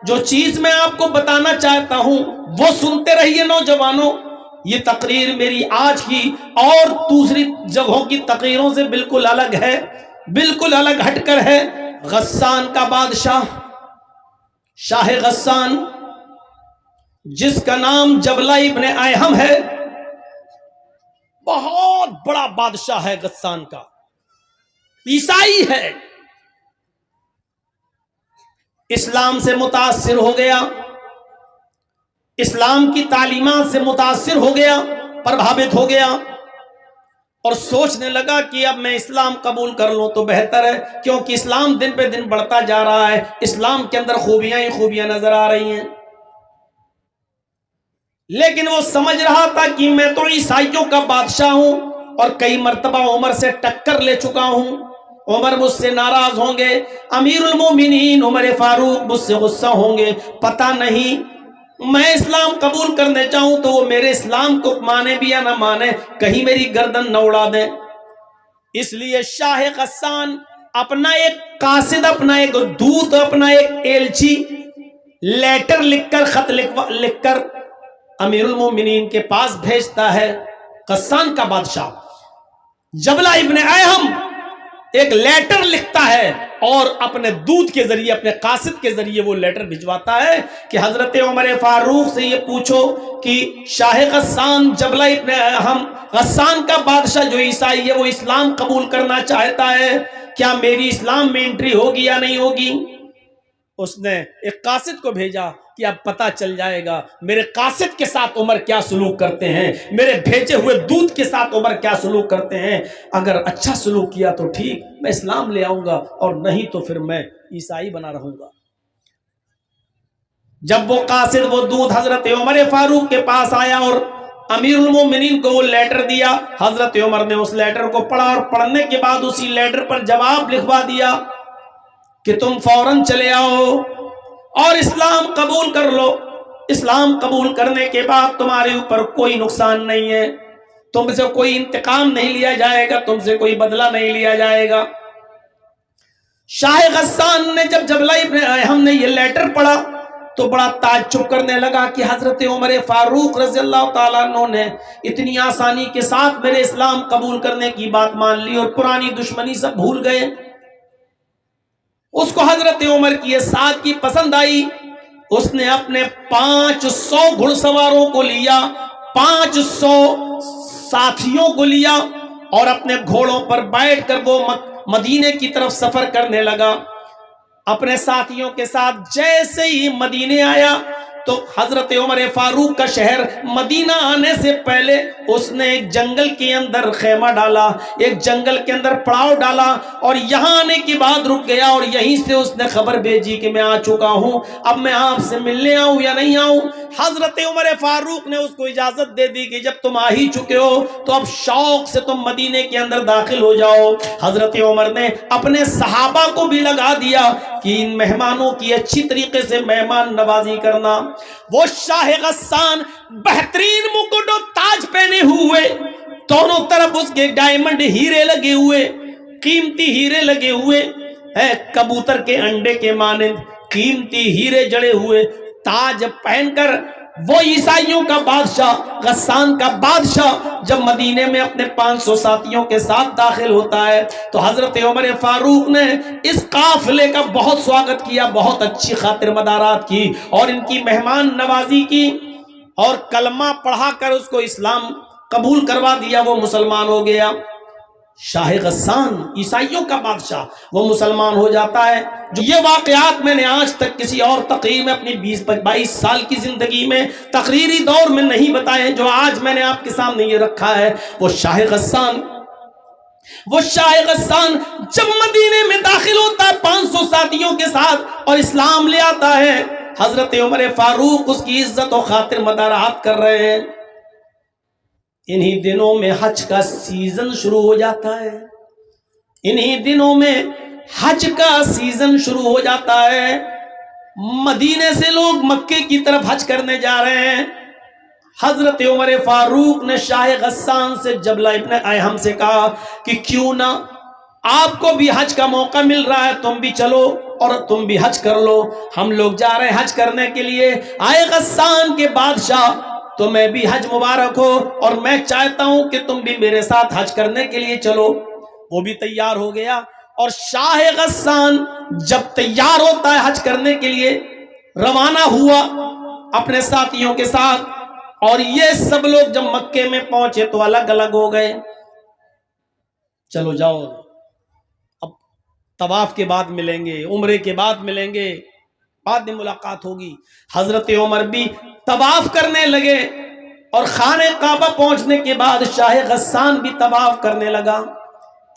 جو چیز میں آپ کو بتانا چاہتا ہوں وہ سنتے رہیے نوجوانوں. یہ تقریر میری آج کی اور دوسری جگہوں کی تقریروں سے بالکل الگ ہے، بالکل الگ ہٹ کر ہے. غسان کا بادشاہ، شاہ غسان، جس کا نام جبلہ ابن ایہم ہے، بہت بڑا بادشاہ ہے غسان کا، عیسائی ہے، اسلام سے متاثر ہو گیا، اسلام کی تعلیمات سے متاثر ہو گیا، پربھاوت ہو گیا، اور سوچنے لگا کہ اب میں اسلام قبول کر لوں تو بہتر ہے، کیونکہ اسلام دن پہ دن بڑھتا جا رہا ہے، اسلام کے اندر خوبیاں ہی خوبیاں نظر آ رہی ہیں. لیکن وہ سمجھ رہا تھا کہ میں تو عیسائیوں کا بادشاہ ہوں اور کئی مرتبہ عمر سے ٹکر لے چکا ہوں، عمر مجھ سے ناراض ہوں گے، امیر المومنین عمر فاروق مجھ سے غصہ ہوں گے، پتہ نہیں میں اسلام قبول کرنے چاہوں تو وہ میرے اسلام کو مانے بھی یا نہ مانے، کہیں میری گردن نہ اڑا دیں. اس لیے شاہ غسان اپنا ایک قاصد، اپنا ایک دودت، اپنا ایک ایلچی لیٹر لکھ کر، خط لکھ کر امیر المومنین کے پاس بھیجتا ہے. غسان کا بادشاہ جبلہ ابن ایہم ایک لیٹر لکھتا ہے اور اپنے دودت کے ذریعے، اپنے قاصد کے ذریعے وہ لیٹر بھجواتا ہے کہ حضرت عمر فاروق سے یہ پوچھو کہ شاہ غسان جبلہ ابن ایہم، غسان کا بادشاہ جو عیسائی ہے، وہ اسلام قبول کرنا چاہتا ہے، کیا میری اسلام میں انٹری ہوگی یا نہیں ہوگی؟ اس نے ایک قاصد کو بھیجا کہ اب پتہ چل جائے گا میرے قاصد کے ساتھ عمر کیا سلوک کرتے ہیں، میرے بھیجے ہوئے دودت کے ساتھ عمر کیا سلوک کرتے ہیں. اگر اچھا سلوک کیا تو ٹھیک، میں اسلام لے آؤں گا، اور نہیں تو پھر میں عیسائی بنا رہوں گا. جب وہ قاصد، وہ دودت حضرت عمر فاروق کے پاس آیا اور امیر المومنین کو وہ لیٹر دیا، حضرت عمر نے اس لیٹر کو پڑھا اور پڑھنے کے بعد اسی لیٹر پر جواب لکھوا دیا کہ تم فوراً چلے آؤ اور اسلام قبول کر لو. اسلام قبول کرنے کے بعد تمہارے اوپر کوئی نقصان نہیں ہے، تم سے کوئی انتقام نہیں لیا جائے گا، تم سے کوئی بدلہ نہیں لیا جائے گا. شاہ غسان نے جب جبلہ ابن ایہم نے یہ لیٹر پڑھا تو بڑا تعجب کرنے لگا کہ حضرت عمر فاروق رضی اللہ تعالیٰ عنہ نے اتنی آسانی کے ساتھ میرے اسلام قبول کرنے کی بات مان لی اور پرانی دشمنی سب بھول گئے. اس کو حضرت عمر کی یہ سادگی پسند آئی. اس نے اپنے 500 گھڑ سواروں کو لیا، 500 ساتھیوں کو لیا اور اپنے گھوڑوں پر بیٹھ کر وہ مدینے کی طرف سفر کرنے لگا. اپنے ساتھیوں کے ساتھ جیسے ہی مدینے آیا تو حضرت عمر فاروق کا شہر مدینہ آنے سے پہلے اس نے ایک جنگل کے اندر خیمہ ڈالا، ایک جنگل کے اندر پڑاؤ ڈالا، اور یہاں آنے کے بعد رک گیا اور یہیں سے اس نے خبر بھیجی کہ میں آ چکا ہوں، اب میں آپ سے ملنے آؤں یا نہیں آؤں. حضرت عمر فاروق نے اس کو اجازت دے دی کہ جب تم آ ہی چکے ہو تو اب شوق سے تم مدینے کے اندر داخل ہو جاؤ. حضرت عمر نے اپنے صحابہ کو بھی لگا دیا کہ ان مہمانوں کی اچھی طریقے سے مہمان نوازی کرنا. وہ شاہ غسان بہترین مکٹ و تاج پہنے ہوئے، دونوں طرف اس کے ڈائمنڈ ہیرے لگے ہوئے، قیمتی ہیرے لگے ہوئے، کبوتر کے انڈے کے مانند قیمتی ہیرے جڑے ہوئے تاج پہن کر وہ عیسائیوں کا بادشاہ، غسان کا بادشاہ جب مدینے میں اپنے 500 ساتھیوں کے ساتھ داخل ہوتا ہے تو حضرت عمر فاروق نے اس قافلے کا بہت سواگت کیا، بہت اچھی خاطر مدارات کی اور ان کی مہمان نوازی کی اور کلمہ پڑھا کر اس کو اسلام قبول کروا دیا. وہ مسلمان ہو گیا. شاہ غسان عیسائیوں کا بادشاہ وہ مسلمان ہو جاتا ہے. جو یہ واقعات میں نے آج تک کسی اور تقریر میں اپنی 20-22 سال کی زندگی میں تقریری دور میں نہیں بتائے، جو آج میں نے آپ کے سامنے یہ رکھا ہے. وہ شاہ غسان جب مدینے میں داخل ہوتا ہے 500 ساتھیوں کے ساتھ اور اسلام لے آتا ہے، حضرت عمر فاروق اس کی عزت و خاطر مدارات کر رہے ہیں. انہی دنوں میں حج کا سیزن شروع ہو جاتا ہے، انہی دنوں میں حج کا سیزن شروع ہو جاتا ہے. مدینے سے لوگ مکے کی طرف حج کرنے جا رہے ہیں. حضرت عمر فاروق نے شاہ غسان سے جبلہ ابن ایہم سے کہا کہ کیوں نہ آپ کو بھی حج کا موقع مل رہا ہے، تم بھی چلو. اور تم بھی حج کر لو، ہم لوگ جا رہے ہیں حج کرنے کے لیے۔ آئے غسان کے بادشاہ، تمہیں بھی حج مبارک ہو، اور میں چاہتا ہوں کہ تم بھی میرے ساتھ حج کرنے کے لیے چلو۔ وہ بھی تیار ہو گیا، اور شاہ غسان جب تیار ہوتا ہے حج کرنے کے لیے، روانہ ہوا اپنے ساتھیوں کے ساتھ، اور یہ سب لوگ جب مکے میں پہنچے تو الگ الگ ہو گئے۔ چلو جاؤ، اب طواف کے بعد ملیں گے، عمرے کے بعد ملیں گے، بعد میں ملاقات ہوگی۔ حضرت عمر بھی طواف کرنے لگے، اور خانہ کعبہ پہنچنے کے بعد شاہ غسان بھی طواف کرنے لگا۔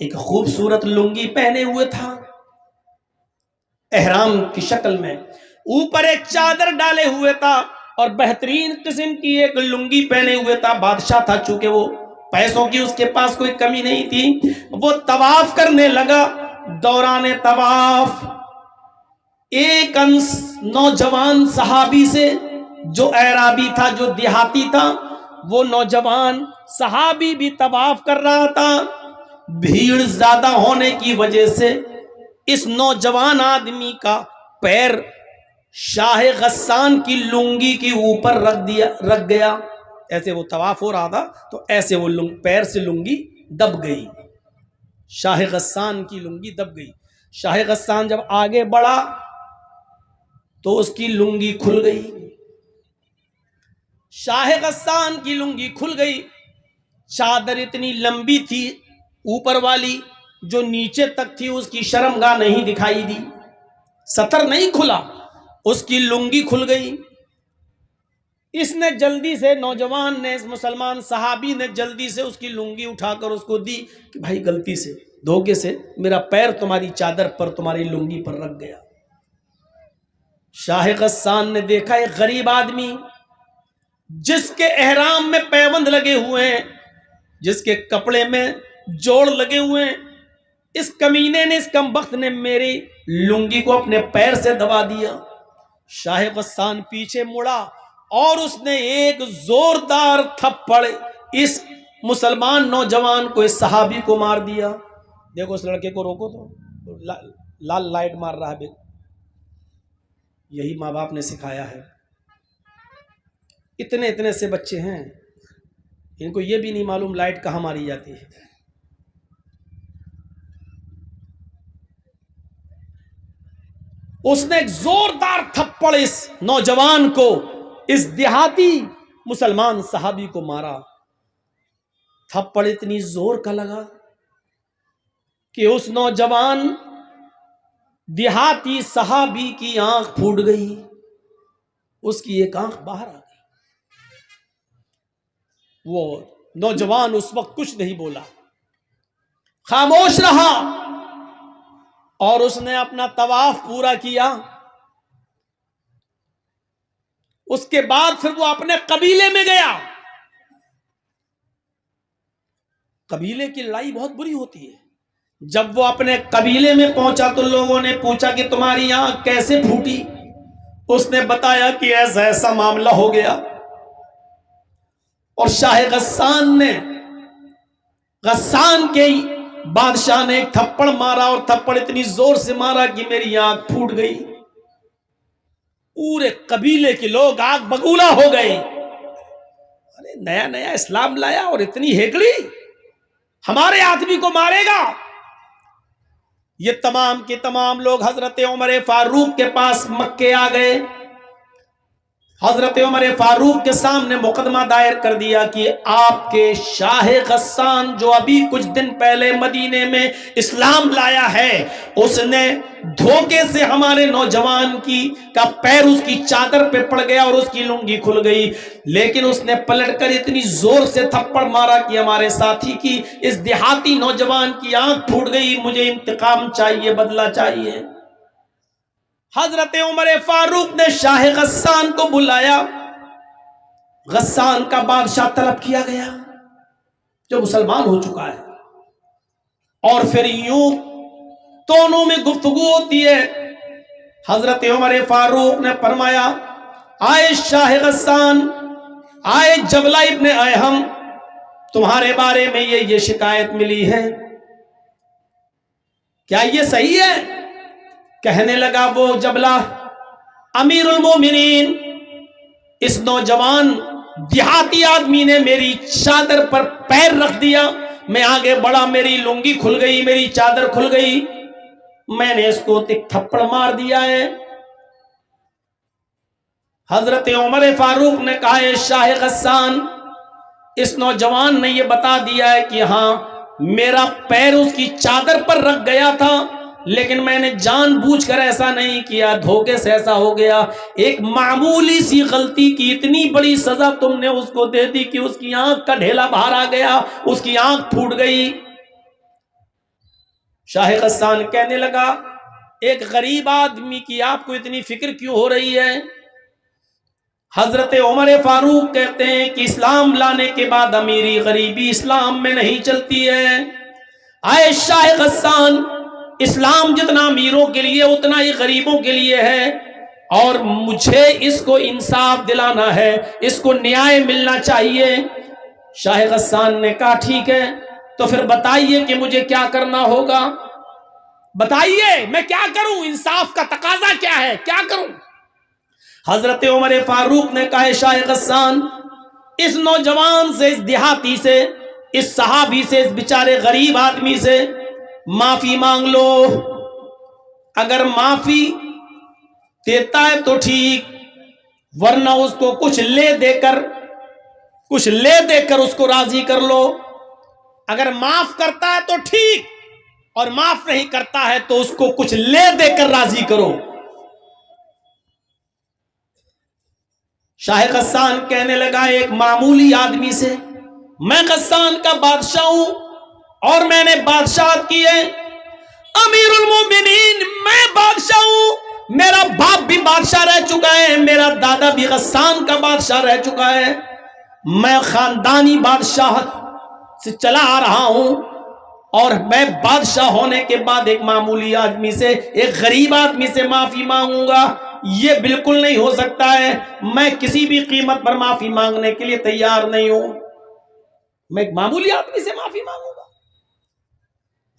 ایک خوبصورت لنگی پہنے ہوئے تھا احرام کی شکل میں، اوپر ایک چادر ڈالے ہوئے تھا، اور بہترین قسم کی ایک لنگی پہنے ہوئے تھا۔ بادشاہ تھا، چونکہ وہ پیسوں کی اس کے پاس کوئی کمی نہیں تھی۔ وہ طواف کرنے لگا۔ دوران طواف ایک نوجوان صحابی سے، جو اعرابی تھا، جو دیہاتی تھا، وہ نوجوان صحابی بھی طواف کر رہا تھا۔ بھیڑ زیادہ ہونے کی وجہ سے اس نوجوان آدمی کا پیر شاہ غسان کی لنگی کے اوپر رکھ گیا۔ ایسے وہ طواف ہو رہا تھا تو ایسے وہ پیر سے لنگی دب گئی، شاہ غسان کی لنگی دب گئی۔ شاہ غسان جب آگے بڑھا تو اس کی لنگی کھل گئی، شاہ غسان کی لنگی کھل گئی۔ چادر اتنی لمبی تھی اوپر والی، جو نیچے تک تھی اس کی شرمگاہ نہیں دکھائی دی، ستر نہیں کھلا، اس کی لنگی کھل گئی۔ اس نے جلدی سے، نوجوان نے، اس مسلمان صحابی نے جلدی سے اس کی لنگی اٹھا کر اس کو دی کہ بھائی غلطی سے، دھوکے سے میرا پیر تمہاری چادر پر، تمہاری لنگی پر رکھ گیا۔ شاہ غسان نے دیکھا ایک غریب آدمی جس کے احرام میں پیوند لگے ہوئے ہیں، جس کے کپڑے میں جوڑ لگے ہوئے ہیں، اس کمینے نے، اس کمبخت نے میری لنگی کو اپنے پیر سے دبا دیا۔ شاہ غسان پیچھے مڑا اور اس نے ایک زوردار تھپڑ اس مسلمان نوجوان کو، اس صحابی کو مار دیا۔ دیکھو اس لڑکے کو روکو تو لال لائٹ مار رہا ہے۔ یہی ماں باپ نے سکھایا ہے۔ اتنے اتنے سے بچے ہیں، ان کو یہ بھی نہیں معلوم لائٹ کہاں ماری جاتی ہے۔ اس نے ایک زوردار تھپڑ اس نوجوان کو، اس دیہاتی مسلمان صحابی کو مارا۔ تھپڑ اتنی زور کا لگا کہ اس نوجوان دیہاتی صحابی کی آنکھ پھوٹ گئی، اس کی ایک آنکھ باہر آ گئی۔ وہ نوجوان اس وقت کچھ نہیں بولا، خاموش رہا، اور اس نے اپنا طواف پورا کیا۔ اس کے بعد پھر وہ اپنے قبیلے میں گیا۔ قبیلے کی لڑائی بہت بری ہوتی ہے۔ جب وہ اپنے قبیلے میں پہنچا تو لوگوں نے پوچھا کہ تمہاری آنکھ کیسے پھوٹی؟ اس نے بتایا کہ ایسا ایسا معاملہ ہو گیا، اور شاہ غسان نے، غسان کے بادشاہ نے ایک تھپڑ مارا، اور تھپڑ اتنی زور سے مارا کہ میری آنکھ پھوٹ گئی۔ پورے قبیلے کے لوگ آگ بگولا ہو گئے۔ ارے نیا نیا اسلام لایا اور اتنی ہیکڑی، ہمارے آدمی کو مارے گا؟ یہ تمام کے تمام لوگ حضرت عمر فاروق کے پاس مکے آ گئے۔ حضرت عمر فاروق کے سامنے مقدمہ دائر کر دیا کہ آپ کے شاہ غسان جو ابھی کچھ دن پہلے مدینے میں اسلام لایا ہے، اس نے دھوکے سے ہمارے نوجوان کا پیر اس کی چادر پہ پڑ گیا اور اس کی لنگی کھل گئی، لیکن اس نے پلٹ کر اتنی زور سے تھپڑ مارا کہ ہمارے ساتھی کی، اس دیہاتی نوجوان کی آنکھ پھوٹ گئی۔ مجھے انتقام چاہیے، بدلہ چاہیے۔ حضرت عمر فاروق نے شاہ غسان کو بلایا۔ غسان کا بادشاہ طلب کیا گیا جو مسلمان ہو چکا ہے، اور پھر یوں دونوں میں گفتگو ہوتی ہے۔ حضرت عمر فاروق نے فرمایا، آئے شاہ غسان، آئے جبلہ ابن ایہم، تمہارے بارے میں یہ شکایت ملی ہے، کیا یہ صحیح ہے؟ کہنے لگا وہ جبلہ امیر المومنین، اس نوجوان دیہاتی آدمی نے میری چادر پر پیر رکھ دیا، میں آگے بڑھا، میری لنگی کھل گئی، میری چادر کھل گئی، میں نے اس کو ایک تھپڑ مار دیا ہے۔ حضرت عمر فاروق نے کہا اے شاہ غسان، اس نوجوان نے یہ بتا دیا ہے کہ ہاں میرا پیر اس کی چادر پر رکھ گیا تھا، لیکن میں نے جان بوجھ کر ایسا نہیں کیا، دھوکے سے ایسا ہو گیا، ایک معمولی سی غلطی کی اتنی بڑی سزا تم نے اس کو دے دی کہ اس کی آنکھ کا ڈھیلا باہر آ گیا، اس کی آنکھ پھوٹ گئی۔ شاہ غسان کہنے لگا ایک غریب آدمی کی آپ کو اتنی فکر کیوں ہو رہی ہے؟ حضرت عمر فاروق کہتے ہیں کہ اسلام لانے کے بعد امیری غریبی اسلام میں نہیں چلتی ہے۔ آئے شاہ غسان، اسلام جتنا امیروں کے لیے اتنا ہی غریبوں کے لیے ہے، اور مجھے اس کو انصاف دلانا ہے، اس کو نیائے ملنا چاہیے۔ شاہ غسان نے کہا ٹھیک ہے، تو پھر بتائیے کہ مجھے کیا کرنا ہوگا، بتائیے میں کیا کروں، انصاف کا تقاضا کیا ہے، کیا کروں؟ حضرت عمر فاروق نے کہا شاہ غسان، اس نوجوان سے، اس دیہاتی سے، اس صحابی سے، اس بیچارے غریب آدمی سے معافی مانگ لو، اگر معافی دیتا ہے تو ٹھیک، ورنہ اس کو کچھ لے دے کر اس کو راضی کر لو، اگر معاف کرتا ہے تو ٹھیک، اور معاف نہیں کرتا ہے تو اس کو کچھ لے دے کر راضی کرو۔ شاہ غسان کہنے لگا ایک معمولی آدمی سے، میں غسان کا بادشاہ ہوں اور میں نے بادشاہت کی ہے، امیر المومنین میں بادشاہ ہوں، میرا باپ بھی بادشاہ رہ چکا ہے، میرا دادا بھی غسان کا بادشاہ رہ چکا ہے، میں خاندانی بادشاہت سے چلا آ رہا ہوں، اور میں بادشاہ ہونے کے بعد ایک معمولی آدمی سے، ایک غریب آدمی سے معافی مانگوں گا، یہ بالکل نہیں ہو سکتا ہے، میں کسی بھی قیمت پر معافی مانگنے کے لیے تیار نہیں ہوں، میں ایک معمولی آدمی سے معافی مانگوں گا۔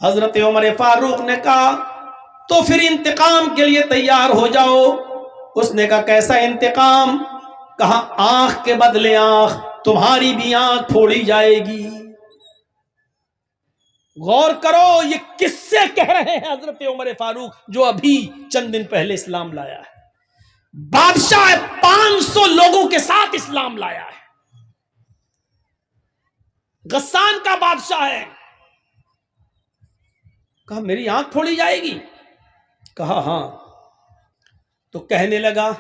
حضرت عمر فاروق نے کہا تو پھر انتقام کے لیے تیار ہو جاؤ۔ اس نے کہا کیسا انتقام؟ کہا آنکھ کے بدلے آنکھ، تمہاری بھی آنکھ پھوڑی جائے گی۔ غور کرو یہ کس سے کہہ رہے ہیں حضرت عمر فاروق، جو ابھی چند دن پہلے اسلام لایا ہے، بادشاہ 500 لوگوں کے ساتھ اسلام لایا ہے، غسان کا بادشاہ ہے۔ کہا میری آنکھ پھوڑی جائے گی؟ کہا ہاں۔ تو کہنے لگا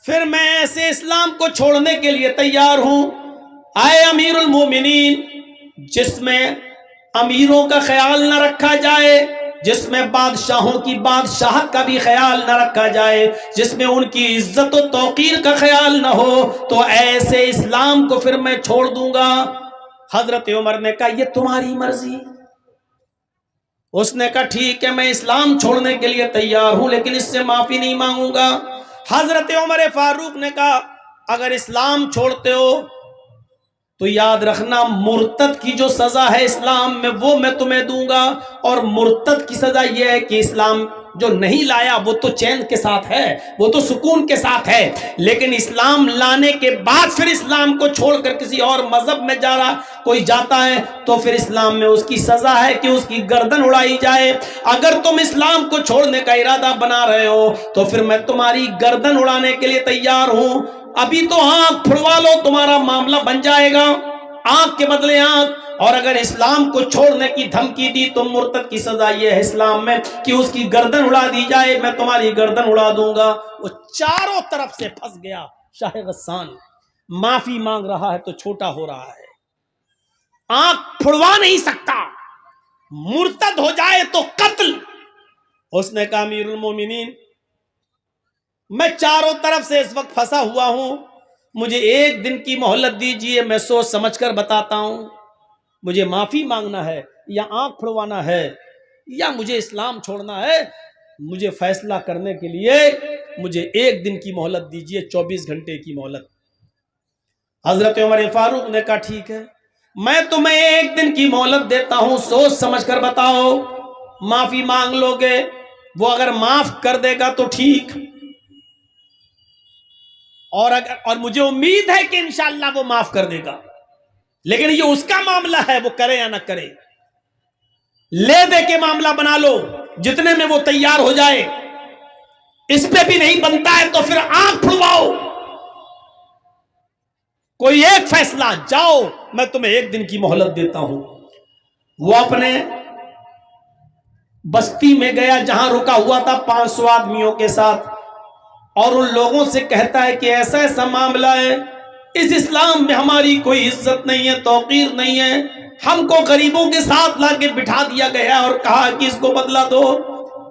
پھر میں ایسے اسلام کو چھوڑنے کے لیے تیار ہوں، آئے امیر المومنین، جس میں امیروں کا خیال نہ رکھا جائے، جس میں بادشاہوں کی بادشاہت کا بھی خیال نہ رکھا جائے، جس میں ان کی عزت و توقیر کا خیال نہ ہو، تو ایسے اسلام کو پھر میں چھوڑ دوں گا۔ حضرت عمر نے کہا یہ تمہاری مرضی۔ اس نے کہا ٹھیک ہے، میں اسلام چھوڑنے کے لیے تیار ہوں، لیکن اس سے معافی نہیں مانگوں گا۔ حضرت عمر فاروق نے کہا اگر اسلام چھوڑتے ہو تو یاد رکھنا مرتد کی جو سزا ہے اسلام میں وہ میں تمہیں دوں گا، اور مرتد کی سزا یہ ہے کہ اسلام جو نہیں لایا وہ تو چین کے ساتھ ہے، وہ تو سکون کے ساتھ ہے، لیکن اسلام لانے کے بعد پھر اسلام کو چھوڑ کر کسی اور مذہب میں کوئی جاتا ہے تو پھر اسلام میں اس کی سزا ہے کہ اس کی گردن اڑائی جائے۔ اگر تم اسلام کو چھوڑنے کا ارادہ بنا رہے ہو تو پھر میں تمہاری گردن اڑانے کے لیے تیار ہوں، ابھی تو آنکھ پھڑوا لو، تمہارا معاملہ بن جائے گا، آنکھ کے بدلے آنکھ۔ اور اگر اسلام کو چھوڑنے کی دھمکی دی تو مرتد کی سزا یہ ہے اسلام میں کہ اس کی گردن اڑا دی جائے، میں تمہاری گردن اڑا دوں گا۔ وہ چاروں طرف سے پھنس گیا۔ شاہ غسان معافی مانگ رہا ہے تو چھوٹا ہو رہا ہے، آنکھ پھڑوا نہیں سکتا، مرتد ہو جائے تو قتل۔ اس نے کہا امیر المومنین میں چاروں طرف سے اس وقت پھنسا ہوا ہوں، مجھے ایک دن کی مہلت دیجئے، میں سوچ سمجھ کر بتاتا ہوں، مجھے معافی مانگنا ہے یا آنکھ پھڑوانا ہے یا مجھے اسلام چھوڑنا ہے، مجھے فیصلہ کرنے کے لیے مجھے ایک دن کی مہلت دیجئے، 24 گھنٹے کی مہلت۔ حضرت عمر فاروق نے کہا ٹھیک ہے، میں تمہیں ایک دن کی مہلت دیتا ہوں، سوچ سمجھ کر بتاؤ، معافی مانگ لو گے وہ اگر معاف کر دے گا تو ٹھیک، اور مجھے امید ہے کہ انشاءاللہ وہ معاف کر دے گا، لیکن یہ اس کا معاملہ ہے، وہ کرے یا نہ کرے۔ لے دے کے معاملہ بنا لو، جتنے میں وہ تیار ہو جائے، اس پہ بھی نہیں بنتا ہے تو پھر آنکھ پھڑواؤ، کوئی ایک فیصلہ، جاؤ میں تمہیں 1 دن کی مہلت دیتا ہوں۔ وہ اپنے بستی میں گیا جہاں رکا ہوا تھا 500 آدمیوں کے ساتھ، اور ان لوگوں سے کہتا ہے کہ ایسا ایسا معاملہ ہے، اس اسلام میں ہماری کوئی عزت نہیں ہے، توقیر نہیں ہے، ہم کو غریبوں کے ساتھ لا کے بٹھا دیا گیا اور کہا کہ اس کو بدلہ دو،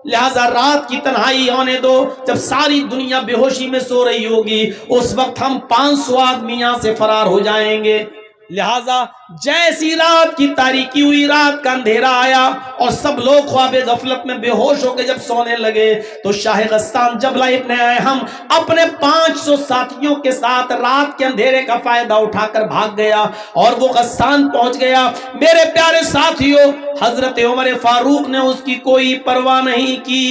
لہٰذا رات کی تنہائی ہونے دو، جب ساری دنیا بے ہوشی میں سو رہی ہوگی اس وقت ہم 500 آدمی یہاں سے فرار ہو جائیں گے۔ لہٰذا جیسی رات کی تاریکی ہوئی، رات کا اندھیرا آیا اور سب لوگ خواب غفلت میں بے ہوش ہو کے جب سونے لگے تو شاہ غسان جبلہ ابن اہم اپنے 500 ساتھیوں کے ساتھ رات کے اندھیرے کا فائدہ اٹھا کر بھاگ گیا، اور وہ غسان پہنچ گیا۔ میرے پیارے ساتھیوں، حضرت عمر فاروق نے اس کی کوئی پرواہ نہیں کی،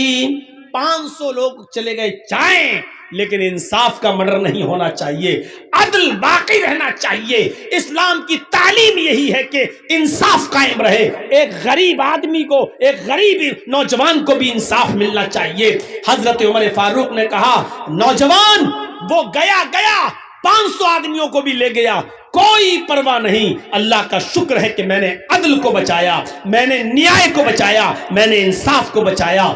500 لوگ چلے گئے جائیں، لیکن انصاف کا مرڈر نہیں ہونا چاہیے، عدل باقی رہنا چاہیے۔ اسلام کی تعلیم یہی ہے کہ انصاف قائم رہے، ایک غریب آدمی کو، ایک غریب نوجوان کو بھی انصاف ملنا چاہیے۔ حضرت عمر فاروق نے کہا نوجوان وہ گیا 500 آدمیوں کو بھی لے گیا، کوئی پرواہ نہیں، اللہ کا شکر ہے کہ میں نے عدل کو بچایا، میں نے نیائے کو بچایا، میں نے انصاف کو بچایا۔